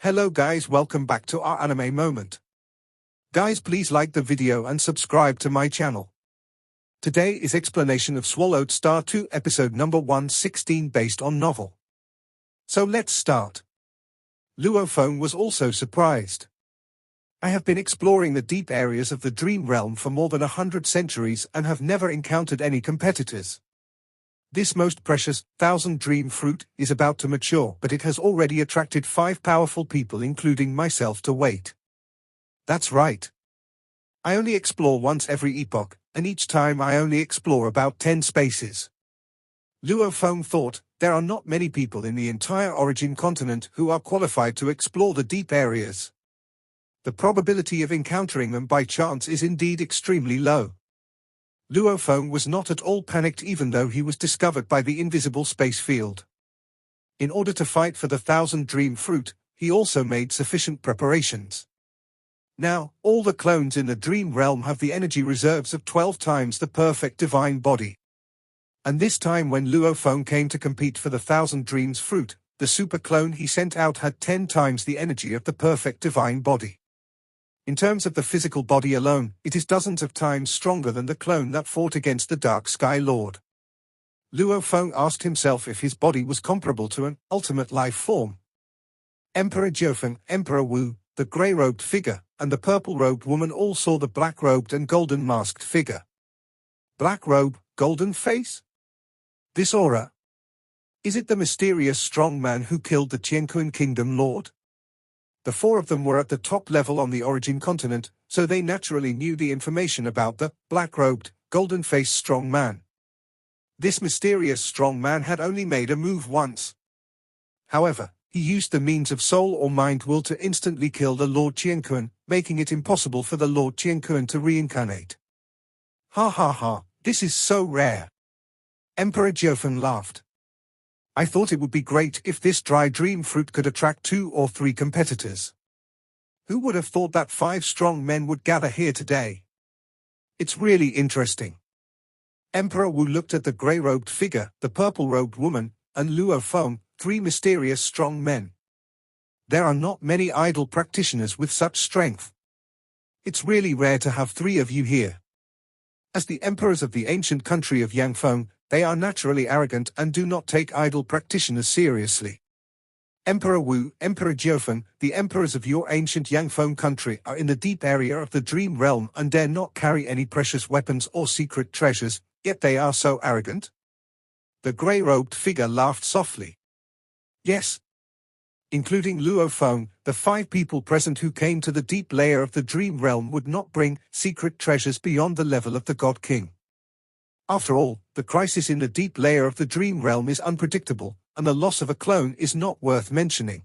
Hello guys, welcome back to our anime moment. Guys, please like the video and subscribe to my channel. Today is explanation of Swallowed Star 2 episode number 116 based on novel. So let's start. Luophone was also surprised. I have been exploring the deep areas of the dream realm for more than 100 centuries and have never encountered any competitors. This most precious, 1000 dream fruit is about to mature, but it has already attracted 5 powerful people including myself to wait. That's right. I only explore once every epoch, and each time I only explore about 10 spaces. Luophone thought, there are not many people in the entire origin continent who are qualified to explore the deep areas. The probability of encountering them by chance is indeed extremely low. Luophone was not at all panicked even though he was discovered by the invisible space field. In order to fight for the 1000 dream fruit, he also made sufficient preparations. Now, all the clones in the dream realm have the energy reserves of 12 times the perfect divine body. And this time when Luophone came to compete for the 1000 dreams fruit, the super clone he sent out had 10 times the energy of the perfect divine body. In terms of the physical body alone, it is dozens of times stronger than the clone that fought against the Dark Sky Lord. Luophone asked himself if his body was comparable to an ultimate life form. Emperor Jofen, Emperor Wu, the grey-robed figure, and the purple-robed woman all saw the black-robed and golden-masked figure. Black robe, golden face? This aura? Is it the mysterious strong man who killed the Qianquan Kingdom Lord? The 4 of them were at the top level on the origin continent, so they naturally knew the information about the black-robed, golden-faced strong man. This mysterious strong man had only made a move once. However, he used the means of soul or mind will to instantly kill the Lord Qianquan, making it impossible for the Lord Qianquan to reincarnate. Ha ha ha, this is so rare. Emperor Jofen laughed. I thought it would be great if this dry dream fruit could attract 2 or 3 competitors. Who would have thought that 5 strong men would gather here today? It's really interesting. Emperor Wu looked at the grey-robed figure, the purple-robed woman, and Luophone, 3 mysterious strong men. There are not many idol practitioners with such strength. It's really rare to have 3 of you here. As the emperors of the ancient country of Yangfeng, they are naturally arrogant and do not take idol practitioners seriously. Emperor Wu, Emperor Jofen, the emperors of your ancient Yangfeng country are in the deep area of the dream realm and dare not carry any precious weapons or secret treasures, yet they are so arrogant? The grey-robed figure laughed softly. Yes. Including Luophone, the 5 people present who came to the deep layer of the dream realm would not bring secret treasures beyond the level of the God King. After all, the crisis in the deep layer of the dream realm is unpredictable, and the loss of a clone is not worth mentioning.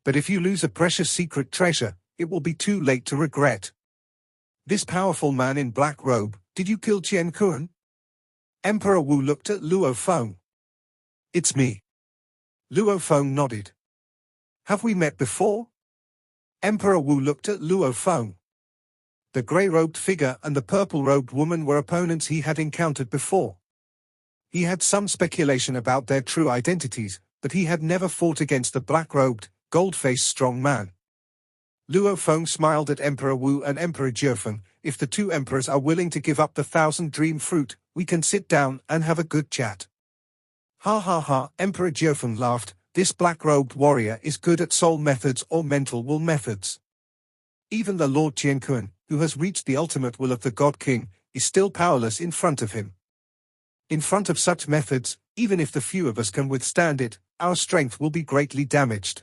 But if you lose a precious secret treasure, it will be too late to regret. This powerful man in black robe, did you kill Qianquan? Emperor Wu looked at Luophone. It's me. Luophone nodded. Have we met before? Emperor Wu looked at Luophone. The grey-robed figure and the purple-robed woman were opponents he had encountered before. He had some speculation about their true identities, but he had never fought against the black-robed, gold-faced strong man. Luophone smiled at Emperor Wu and Emperor Jofen. If the 2 emperors are willing to give up the 1000 dream fruit, we can sit down and have a good chat. Ha ha ha, Emperor Jofen laughed. This black-robed warrior is good at soul methods or mental will methods. Even the Lord Qianquan, who has reached the ultimate will of the God King, is still powerless in front of him. In front of such methods, even if the few of us can withstand it, our strength will be greatly damaged.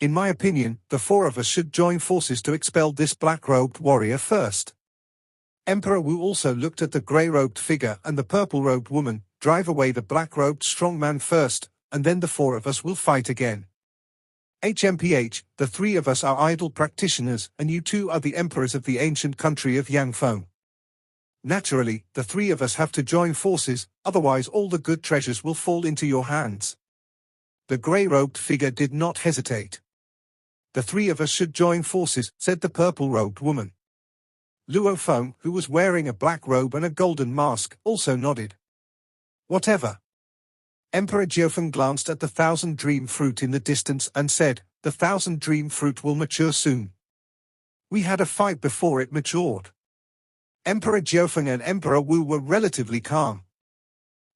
In my opinion, the 4 of us should join forces to expel this black-robed warrior first. Emperor Wu also looked at the grey-robed figure and the purple-robed woman. Drive away the black-robed strong man first, and then the 4 of us will fight again. HMPH, the 3 of us are idol practitioners, and you 2 are the emperors of the ancient country of Yangfeng. Naturally, the 3 of us have to join forces, otherwise all the good treasures will fall into your hands. The grey-robed figure did not hesitate. The 3 of us should join forces, said the purple-robed woman. Luophone, who was wearing a black robe and a golden mask, also nodded. Whatever. Emperor Jofen glanced at the 1000 dream fruit in the distance and said, The 1000 dream fruit will mature soon. We had a fight before it matured. Emperor Jofen and Emperor Wu were relatively calm.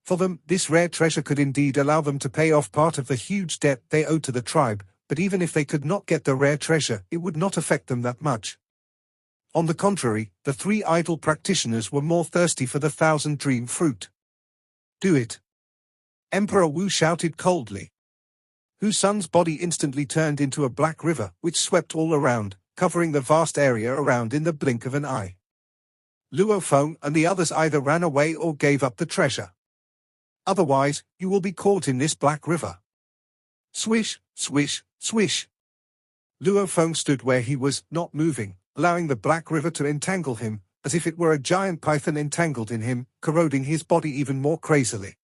For them, this rare treasure could indeed allow them to pay off part of the huge debt they owed to the tribe, but even if they could not get the rare treasure, it would not affect them that much. On the contrary, the three idol practitioners were more thirsty for the 1000 dream fruit. Do it! Emperor Wu shouted coldly. Wu's son's body instantly turned into a black river, which swept all around, covering the vast area around in the blink of an eye. Luo Feng and the others either ran away or gave up the treasure. Otherwise, you will be caught in this black river. Swish, swish, swish. Luo Feng stood where he was, not moving, allowing the black river to entangle him, as if it were a giant python entangled in him, corroding his body even more crazily.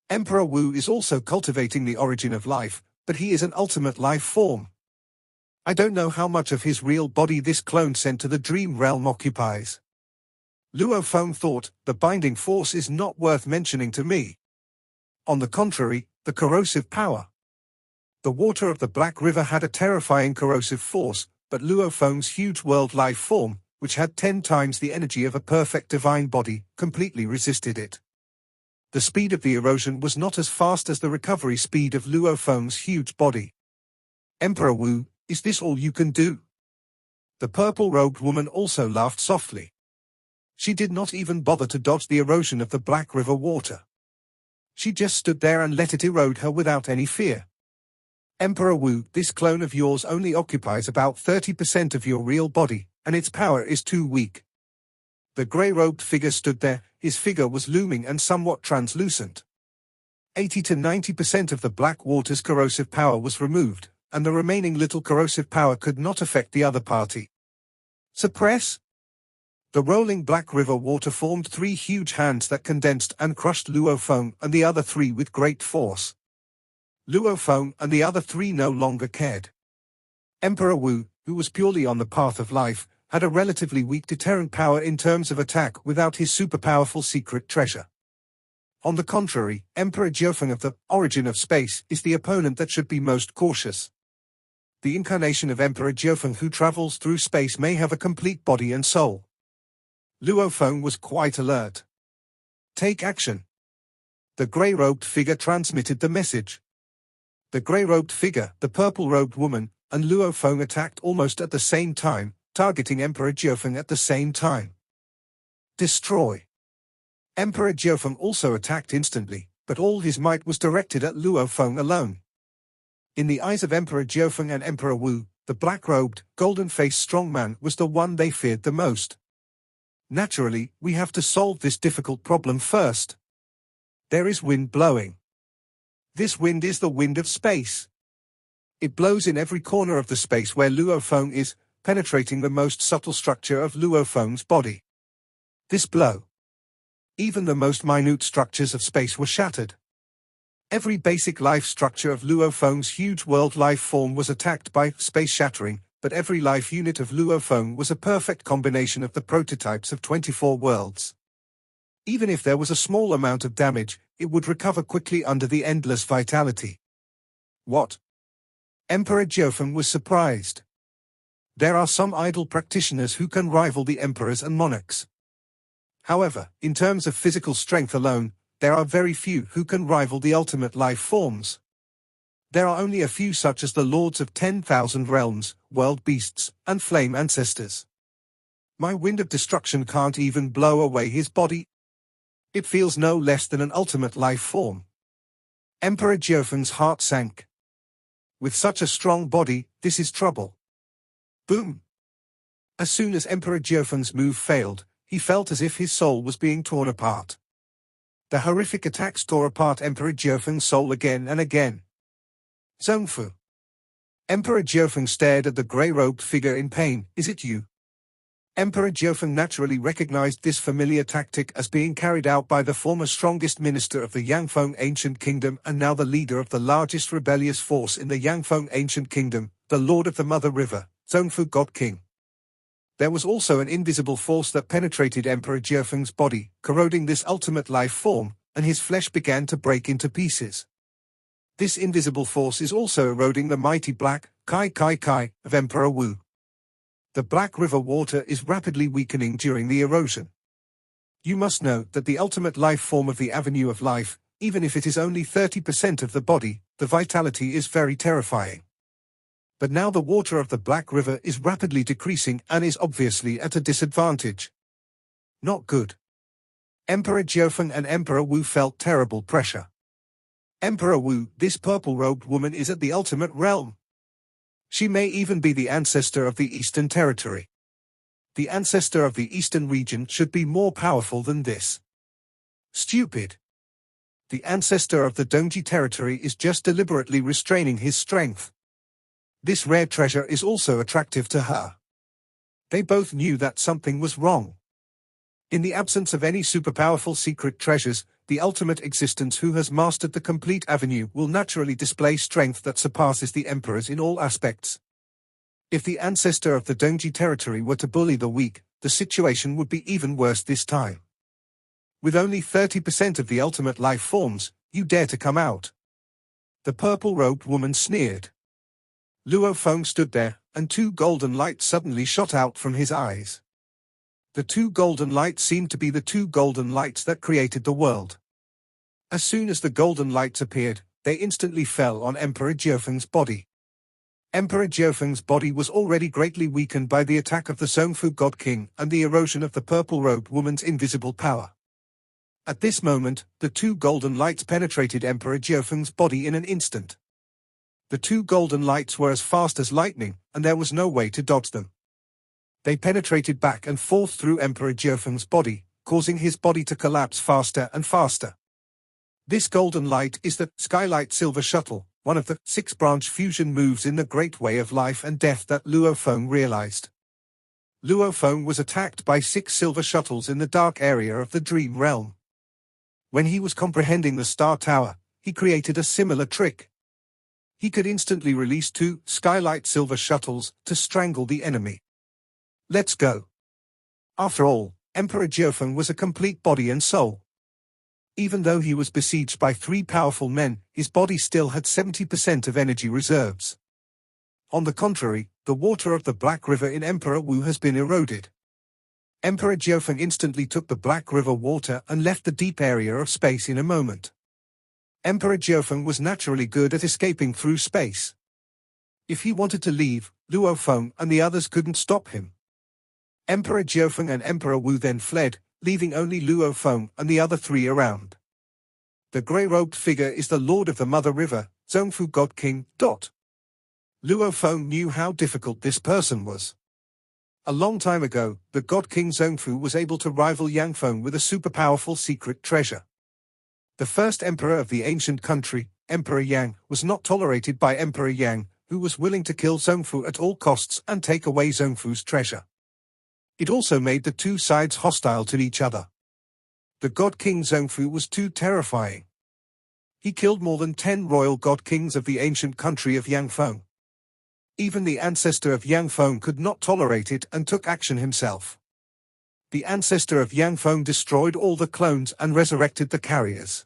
Emperor Wu is also cultivating the origin of life, but he is an ultimate life form. I don't know how much of his real body this clone sent to the dream realm occupies. Luo Feng thought, the binding force is not worth mentioning to me. On the contrary, the corrosive power. The water of the Black River had a terrifying corrosive force, but Luo Feng's huge world life form, which had 10 times the energy of a perfect divine body, completely resisted it. The speed of the erosion was not as fast as the recovery speed of Luo Feng's huge body. Emperor Wu, is this all you can do? The purple-robed woman also laughed softly. She did not even bother to dodge the erosion of the Black River water. She just stood there and let it erode her without any fear. Emperor Wu, this clone of yours only occupies about 30% of your real body, and its power is too weak. The grey-robed figure stood there, his figure was looming and somewhat translucent. 80 to 90% of the black water's corrosive power was removed, and the remaining little corrosive power could not affect the other party. Suppress? The rolling Black River water formed 3 huge hands that condensed and crushed Luo Feng and the other 3 with great force. Luo Feng and the other 3 no longer cared. Emperor Wu, who was purely on the path of life, had a relatively weak deterrent power in terms of attack without his super-powerful secret treasure. On the contrary, Emperor Jofen of the origin of space is the opponent that should be most cautious. The incarnation of Emperor Jofen who travels through space may have a complete body and soul. Luo Feng was quite alert. Take action. The grey-robed figure transmitted the message. The grey-robed figure, the purple-robed woman, and Luo Feng attacked almost at the same time, targeting Emperor Jofen at the same time. Destroy. Emperor Jofen also attacked instantly, but all his might was directed at Luo Feng alone. In the eyes of Emperor Jofen and Emperor Wu, the black-robed, golden-faced strongman was the one they feared the most. Naturally, we have to solve this difficult problem first. There is wind blowing. This wind is the wind of space. It blows in every corner of the space where Luo Feng is, penetrating the most subtle structure of Luo Feng's body. This blow. Even the most minute structures of space were shattered. Every basic life structure of Luo Feng's huge world life form was attacked by space shattering, but every life unit of Luo Feng was a perfect combination of the prototypes of 24 worlds. Even if there was a small amount of damage, it would recover quickly under the endless vitality. What? Emperor Jofen was surprised. There are some idol practitioners who can rival the emperors and monarchs. However, in terms of physical strength alone, there are very few who can rival the ultimate life forms. There are only a few such as the lords of 10,000 realms, world beasts, and flame ancestors. My wind of destruction can't even blow away his body. It feels no less than an ultimate life form. Emperor Jofen's heart sank. With such a strong body, this is trouble. Boom! As soon as Emperor Jofen's move failed, he felt as if his soul was being torn apart. The horrific attacks tore apart Emperor Jofen's soul again and again. Zhongfu. Emperor Jofen stared at the grey-robed figure in pain. Is it you? Emperor Jofen naturally recognized this familiar tactic as being carried out by the former strongest minister of the Yangfeng Ancient Kingdom and now the leader of the largest rebellious force in the Yangfeng Ancient Kingdom, the Lord of the Mother River, Zhongfu God King. There was also an invisible force that penetrated Emperor Jofen's body, corroding this ultimate life form, and his flesh began to break into pieces. This invisible force is also eroding the mighty black, Kai of Emperor Wu. The Black River water is rapidly weakening during the erosion. You must know that the ultimate life form of the avenue of life, even if it is only 30% of the body, the vitality is very terrifying. But now the water of the Black River is rapidly decreasing and is obviously at a disadvantage. Not good. Emperor Jofen and Emperor Wu felt terrible pressure. Emperor Wu, this purple-robed woman is at the ultimate realm. She may even be the ancestor of the Eastern Territory. The ancestor of the Eastern region should be more powerful than this. Stupid. The ancestor of the Dongji Territory is just deliberately restraining his strength. This rare treasure is also attractive to her. They both knew that something was wrong. In the absence of any superpowerful secret treasures, the ultimate existence who has mastered the complete avenue will naturally display strength that surpasses the emperor's in all aspects. If the ancestor of the Dongji Territory were to bully the weak, the situation would be even worse this time. With only 30% of the ultimate life forms, you dare to come out? The purple-robed woman sneered. Luo Feng stood there, and two golden lights suddenly shot out from his eyes. The two golden lights seemed to be the two golden lights that created the world. As soon as the golden lights appeared, they instantly fell on Emperor Jofeng's body. Emperor Jofeng's body was already greatly weakened by the attack of the Zongfu God King and the erosion of the purple-robed woman's invisible power. At this moment, the two golden lights penetrated Emperor Jofeng's body in an instant. The two golden lights were as fast as lightning, and there was no way to dodge them. They penetrated back and forth through Emperor Jofeng's body, causing his body to collapse faster and faster. This golden light is the Skylight Silver Shuttle, one of the 6-branch fusion moves in the Great Way of Life and Death that Luo Feng realized. Luo Feng was attacked by 6 silver shuttles in the dark area of the Dream Realm. When he was comprehending the Star Tower, he created a similar trick. He could instantly release 2 Skylight Silver Shuttles to strangle the enemy. Let's go. After all, Emperor Jofen was a complete body and soul. Even though he was besieged by 3 powerful men, his body still had 70% of energy reserves. On the contrary, the water of the Black River in Emperor Wu has been eroded. Emperor Jofen instantly took the Black River water and left the deep area of space in a moment. Emperor Jofen was naturally good at escaping through space. If he wanted to leave, Luo Feng and the others couldn't stop him. Emperor Jofen and Emperor Wu then fled, leaving only Luo Feng and the other 3 around. The grey-robed figure is the Lord of the Mother River, Zongfu God King. Luo Feng knew how difficult this person was. A long time ago, the God King Zongfu was able to rival Yang Feng with a super-powerful secret treasure. The first emperor of the ancient country, Emperor Yang, was not tolerated by Emperor Yang, who was willing to kill Zongfu at all costs and take away Zongfu's treasure. It also made the 2 sides hostile to each other. The God King Zongfu was too terrifying. He killed more than 10 royal God Kings of the ancient country of Yang Feng. Even the ancestor of Yang Feng could not tolerate it and took action himself. The ancestor of Yang Feng destroyed all the clones and resurrected the carriers.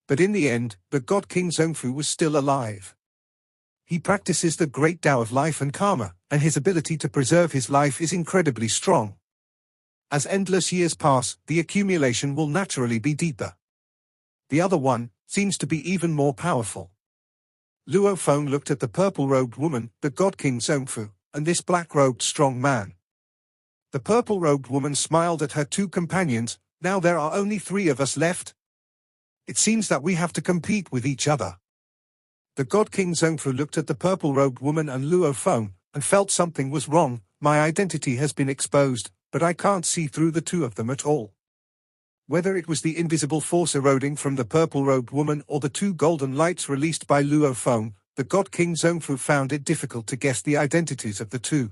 But in the end, the God King Zongfu was still alive. He practices the great Tao of life and karma, and his ability to preserve his life is incredibly strong. As endless years pass, the accumulation will naturally be deeper. The other one seems to be even more powerful. Luo Feng looked at the purple-robed woman, the God King Zongfu, and this black-robed strong man. The purple-robed woman smiled at her 2 companions. Now there are only 3 of us left. It seems that we have to compete with each other. The God King Zongfu looked at the purple-robed woman and Luo Feng, and felt something was wrong. My identity has been exposed, but I can't see through the 2 of them at all. Whether it was the invisible force eroding from the purple-robed woman or the 2 golden lights released by Luo Feng, the God King Zongfu found it difficult to guess the identities of the 2.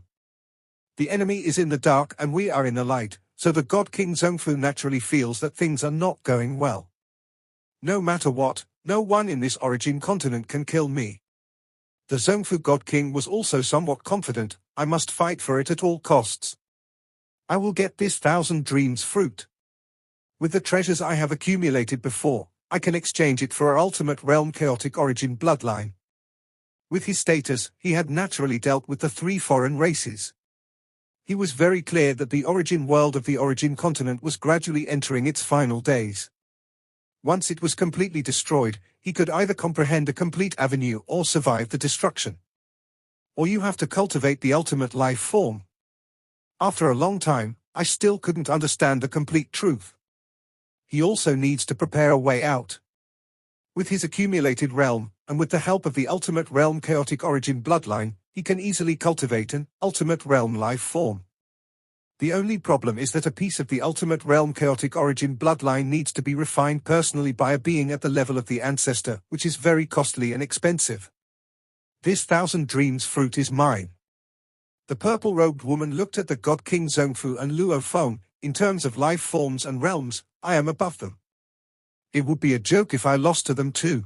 The enemy is in the dark and we are in the light, so the God King Zongfu naturally feels that things are not going well. No matter what, no one in this origin continent can kill me. The Zongfu God King was also somewhat confident. I must fight for it at all costs. I will get this 1,000 dreams fruit. With the treasures I have accumulated before, I can exchange it for our ultimate realm chaotic origin bloodline. With his status, he had naturally dealt with the three foreign races. He was very clear that the origin world of the origin continent was gradually entering its final days. Once it was completely destroyed, he could either comprehend a complete avenue or survive the destruction. Or you have to cultivate the ultimate life form. After a long time, I still couldn't understand the complete truth. He also needs to prepare a way out. With his accumulated realm, and with the help of the ultimate realm chaotic origin bloodline, he can easily cultivate an ultimate realm life form. The only problem is that a piece of the ultimate realm chaotic origin bloodline needs to be refined personally by a being at the level of the ancestor, which is very costly and expensive. This 1,000 dreams fruit is mine. The purple-robed woman looked at the god King Zongfu and Luo Feng. In terms of life forms and realms, I am above them. It would be a joke if I lost to them too.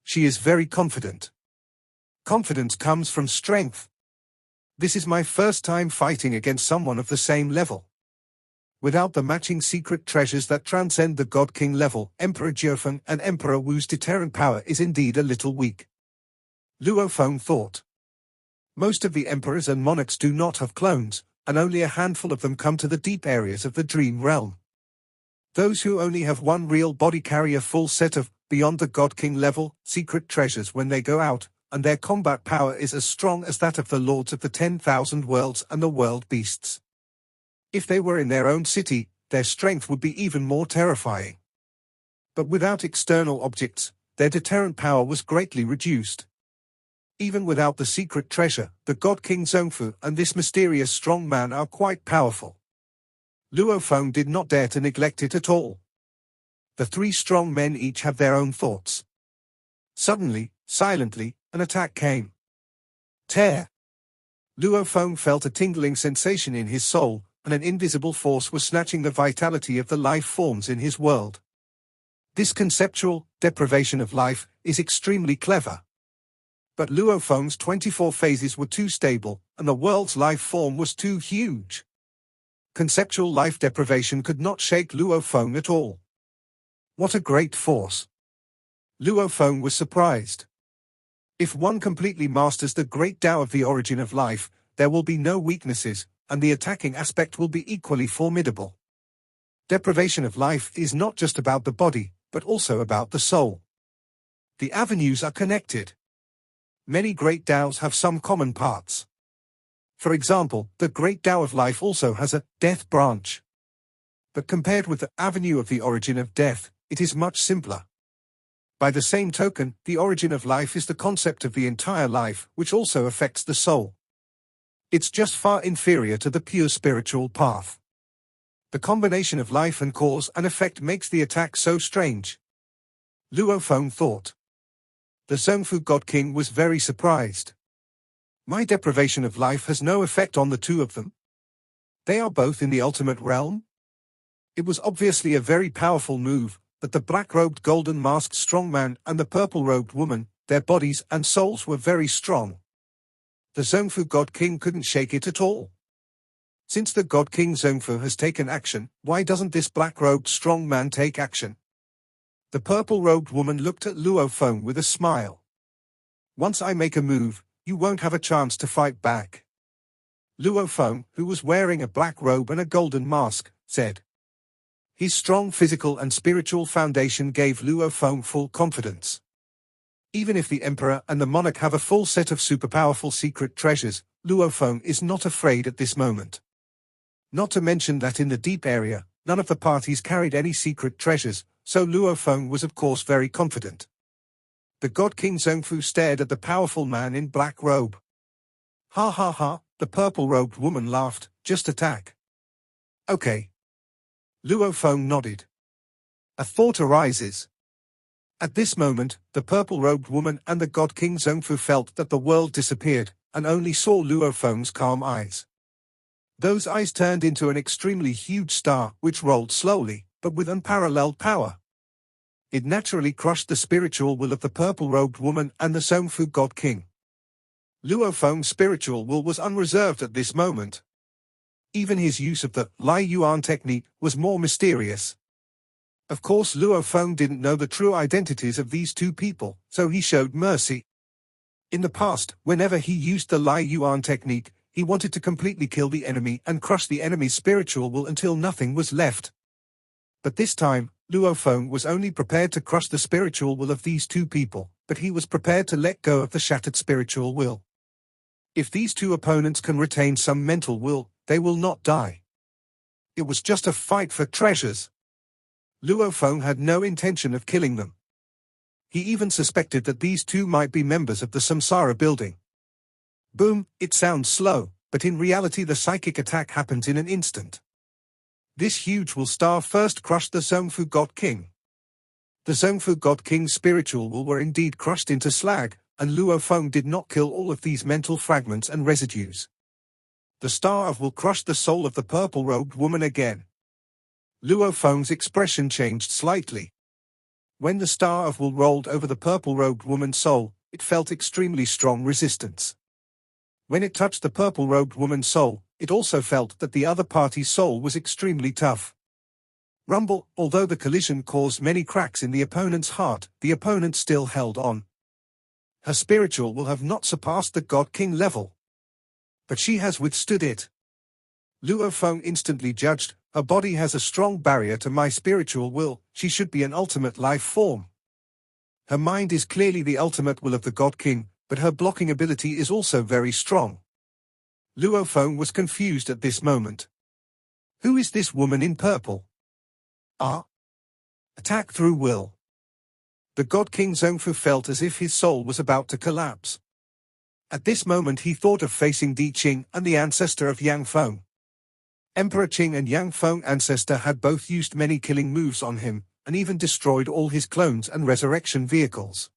She is very confident. Confidence comes from strength. This is my first time fighting against someone of the same level. Without the matching secret treasures that transcend the God King level, Emperor Jofen and Emperor Wu's deterrent power is indeed a little weak. Luo Feng thought. Most of the emperors and monarchs do not have clones, and only a handful of them come to the deep areas of the dream realm. Those who only have one real body carry a full set of, beyond the God King level, secret treasures when they go out, and their combat power is as strong as that of the lords of the 10,000 worlds and the world beasts. If they were in their own city, their strength would be even more terrifying. But without external objects, their deterrent power was greatly reduced. Even without the secret treasure, the God King Zongfu and this mysterious strong man are quite powerful. Luo Feng did not dare to neglect it at all. The three strong men each have their own thoughts. Suddenly, silently, an attack came. Tear! Luo Feng felt a tingling sensation in his soul, and an invisible force was snatching the vitality of the life forms in his world. This conceptual deprivation of life is extremely clever. But Luo Feng's 24 phases were too stable, and the world's life form was too huge. Conceptual life deprivation could not shake Luo Feng at all. What a great force! Luo Feng was surprised. If one completely masters the great Tao of the origin of life, there will be no weaknesses, and the attacking aspect will be equally formidable. Deprivation of life is not just about the body, but also about the soul. The avenues are connected. Many great Taos have some common parts. For example, the great Tao of life also has a death branch. But compared with the avenue of the origin of death, it is much simpler. By the same token, the origin of life is the concept of the entire life, which also affects the soul. It's just far inferior to the pure spiritual path. The combination of life and cause and effect makes the attack so strange. Luo Feng thought. The Zongfu God King was very surprised. My deprivation of life has no effect on the two of them. They are both in the ultimate realm. It was obviously a very powerful move, but the black-robed golden-masked strongman and the purple-robed woman, their bodies and souls were very strong. The Zongfu God King couldn't shake it at all. Since the God King Zongfu has taken action, why doesn't this black-robed strongman take action? The purple-robed woman looked at Luo Feng with a smile. Once I make a move, you won't have a chance to fight back. Luo Feng, who was wearing a black robe and a golden mask, said. His strong physical and spiritual foundation gave Luo Feng full confidence. Even if the emperor and the monarch have a full set of superpowerful secret treasures, Luo Feng is not afraid at this moment. Not to mention that in the deep area, none of the parties carried any secret treasures, so Luo Feng was of course very confident. The God King Zongfu stared at the powerful man in black robe. Ha ha ha, the purple-robed woman laughed, just attack. Okay. Luo Feng nodded. A thought arises. At this moment, the purple-robed woman and the God King Zongfu felt that the world disappeared, and only saw Luo Feng's calm eyes. Those eyes turned into an extremely huge star, which rolled slowly, but with unparalleled power. It naturally crushed the spiritual will of the purple-robed woman and the Zongfu God King. Luo Feng's spiritual will was unreserved at this moment. Even his use of the Lai Yuan technique was more mysterious. Of course Luo Feng didn't know the true identities of these two people, so he showed mercy. In the past, whenever he used the Lai Yuan technique, he wanted to completely kill the enemy and crush the enemy's spiritual will until nothing was left. But this time, Luo Feng was only prepared to crush the spiritual will of these two people, but he was prepared to let go of the shattered spiritual will. If these two opponents can retain some mental will, they will not die. It was just a fight for treasures. Luo Feng had no intention of killing them. He even suspected that these two might be members of the Samsara building. Boom, it sounds slow, but in reality the psychic attack happens in an instant. This huge will star first crushed the Zongfu God King. The Zongfu God King's spiritual will were indeed crushed into slag, and Luo Feng did not kill all of these mental fragments and residues. The star of will crushed the soul of the purple-robed woman again. Luo Feng's expression changed slightly. When the star of will rolled over the purple-robed woman's soul, it felt extremely strong resistance. When it touched the purple-robed woman's soul, it also felt that the other party's soul was extremely tough. Rumble, although the collision caused many cracks in the opponent's heart, the opponent still held on. Her spiritual will have not surpassed the God King level. But she has withstood it. Luo Feng instantly judged, her body has a strong barrier to my spiritual will, she should be an ultimate life form. Her mind is clearly the ultimate will of the God King, but her blocking ability is also very strong. Luo Feng was confused at this moment. Who is this woman in purple? Attack through will. The God King Zongfu felt as if his soul was about to collapse. At this moment he thought of facing Di Qing and the ancestor of Yang Feng. Emperor Qing and Yang Feng ancestor had both used many killing moves on him, and even destroyed all his clones and resurrection vehicles.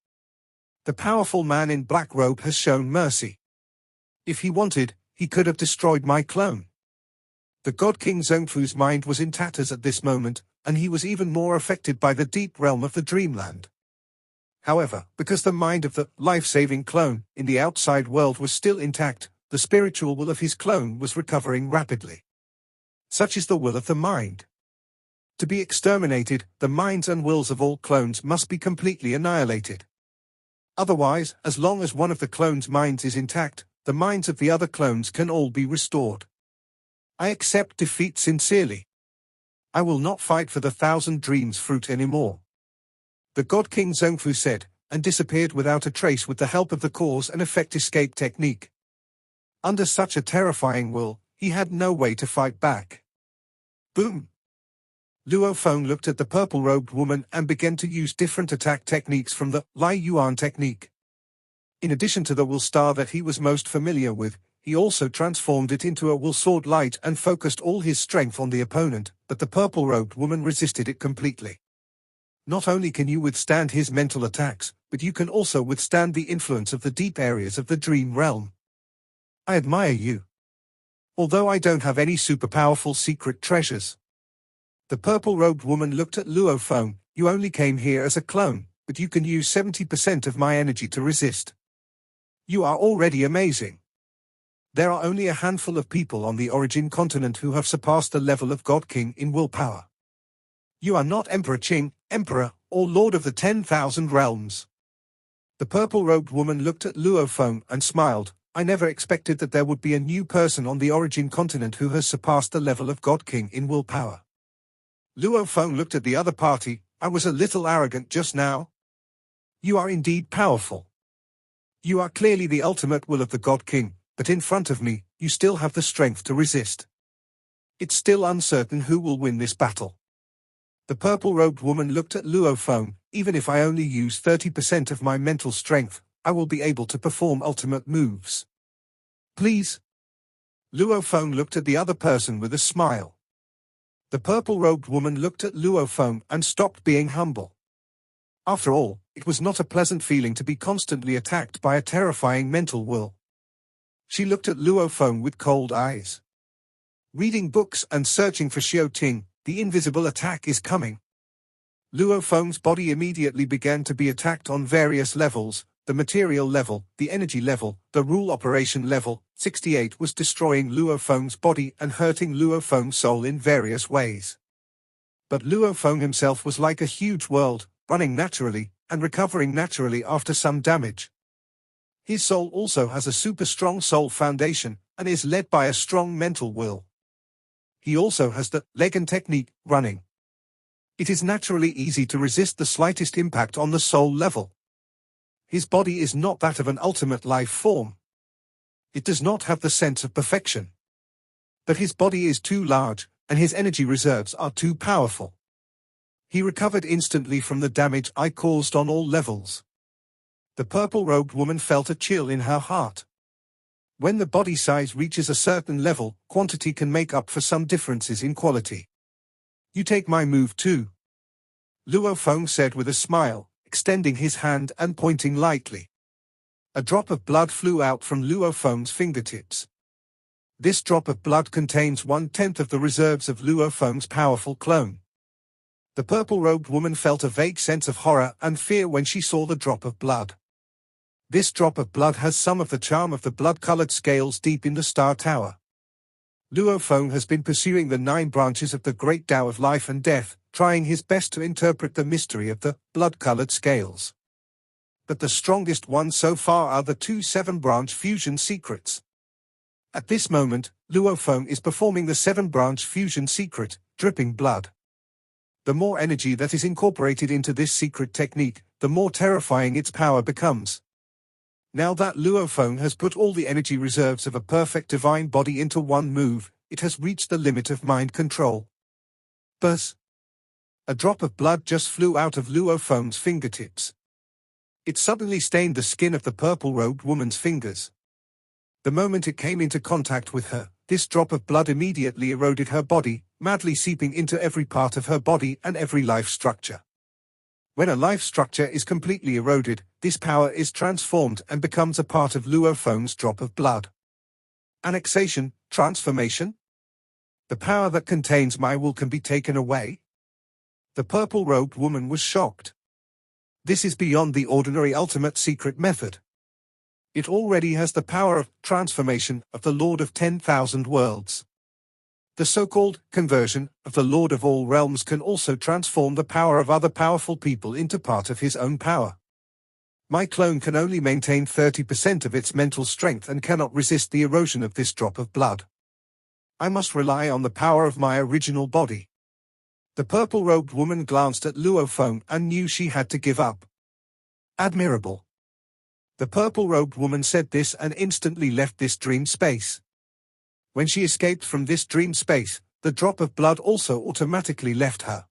The powerful man in black robe has shown mercy. If he wanted, he could have destroyed my clone. The God King Zongfu's mind was in tatters at this moment, and he was even more affected by the deep realm of the dreamland. However, because the mind of the life-saving clone in the outside world was still intact, the spiritual will of his clone was recovering rapidly. Such is the will of the mind. To be exterminated, the minds and wills of all clones must be completely annihilated. Otherwise, as long as one of the clone's minds is intact, the minds of the other clones can all be restored. I accept defeat sincerely. I will not fight for the 1,000 Dreams fruit anymore. The God King Zongfu said, and disappeared without a trace with the help of the cause and effect escape technique. Under such a terrifying will, he had no way to fight back. Boom! Luo Feng looked at the purple-robed woman and began to use different attack techniques from the Lai Yuan technique. In addition to the will star that he was most familiar with, he also transformed it into a will sword light and focused all his strength on the opponent, but the purple-robed woman resisted it completely. Not only can you withstand his mental attacks, but you can also withstand the influence of the deep areas of the dream realm. I admire you. Although I don't have any super powerful secret treasures. The purple-robed woman looked at Luo Feng. You only came here as a clone, but you can use 70% of my energy to resist. You are already amazing. There are only a handful of people on the origin continent who have surpassed the level of God King in willpower. You are not Emperor Qing, Emperor, or Lord of the 10,000 Realms. The purple-robed woman looked at Luo Feng and smiled. I never expected that there would be a new person on the origin continent who has surpassed the level of God King in willpower. Luo Feng looked at the other party. I was a little arrogant just now. You are indeed powerful. You are clearly the ultimate will of the God King, but in front of me, you still have the strength to resist. It's still uncertain who will win this battle. The purple-robed woman looked at Luo Feng. Even if I only use 30% of my mental strength, I will be able to perform ultimate moves. Please. Luo Feng looked at the other person with a smile. The purple-robed woman looked at Luo Feng and stopped being humble. After all, it was not a pleasant feeling to be constantly attacked by a terrifying mental will. She looked at Luo Feng with cold eyes. Reading books and searching for Xiao Ting, the invisible attack is coming. Luo Feng's body immediately began to be attacked on various levels. The material level, the energy level, the rule operation level. 68 was destroying Luo Feng's body and hurting Luo Feng's soul in various ways. But Luo Feng himself was like a huge world, running naturally, and recovering naturally after some damage. His soul also has a super strong soul foundation, and is led by a strong mental will. He also has the Legen technique running. It is naturally easy to resist the slightest impact on the soul level. His body is not that of an ultimate life form. It does not have the sense of perfection. But his body is too large, and his energy reserves are too powerful. He recovered instantly from the damage I caused on all levels. The purple-robed woman felt a chill in her heart. When the body size reaches a certain level, quantity can make up for some differences in quality. You take my move too, Luo Feng said with a smile, extending his hand and pointing lightly. A drop of blood flew out from Luo Feng's fingertips. This drop of blood contains 1/10 of the reserves of Luo Feng's powerful clone. The purple-robed woman felt a vague sense of horror and fear when she saw the drop of blood. This drop of blood has some of the charm of the blood-colored scales deep in the Star Tower. Luo Feng has been pursuing the 9 branches of the Great Tao of Life and Death, trying his best to interpret the mystery of the blood-colored scales. But the strongest ones so far are the 2 7-branch fusion secrets. At this moment, Luo Feng is performing the 7-branch fusion secret, dripping blood. The more energy that is incorporated into this secret technique, the more terrifying its power becomes. Now that Luo Feng has put all the energy reserves of a perfect divine body into one move, it has reached the limit of mind control. Buzz! A drop of blood just flew out of Luo Feng's fingertips. It suddenly stained the skin of the purple-robed woman's fingers. The moment it came into contact with her, this drop of blood immediately eroded her body, madly seeping into every part of her body and every life structure. When a life structure is completely eroded, this power is transformed and becomes a part of Luo Feng's drop of blood. Annexation, transformation? The power that contains my will can be taken away? The purple-robed woman was shocked. This is beyond the ordinary ultimate secret method. It already has the power of transformation of the Lord of 10,000 worlds. The so-called conversion of the Lord of all realms can also transform the power of other powerful people into part of his own power. My clone can only maintain 30% of its mental strength and cannot resist the erosion of this drop of blood. I must rely on the power of my original body. The purple-robed woman glanced at Luo Feng and knew she had to give up. Admirable. The purple-robed woman said this and instantly left this dream space. When she escaped from this dream space, the drop of blood also automatically left her.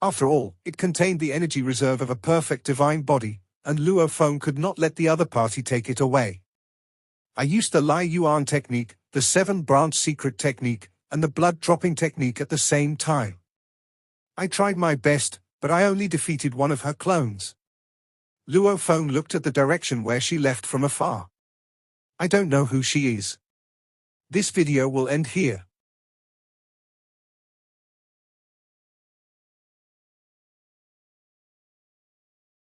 After all, it contained the energy reserve of a perfect divine body, and Luo Feng could not let the other party take it away. I used the Lai Yuan technique, the 7-branch secret technique, and the blood-dropping technique at the same time. I tried my best, but I only defeated one of her clones. Luo Feng looked at the direction where she left from afar. I don't know who she is. This video will end here.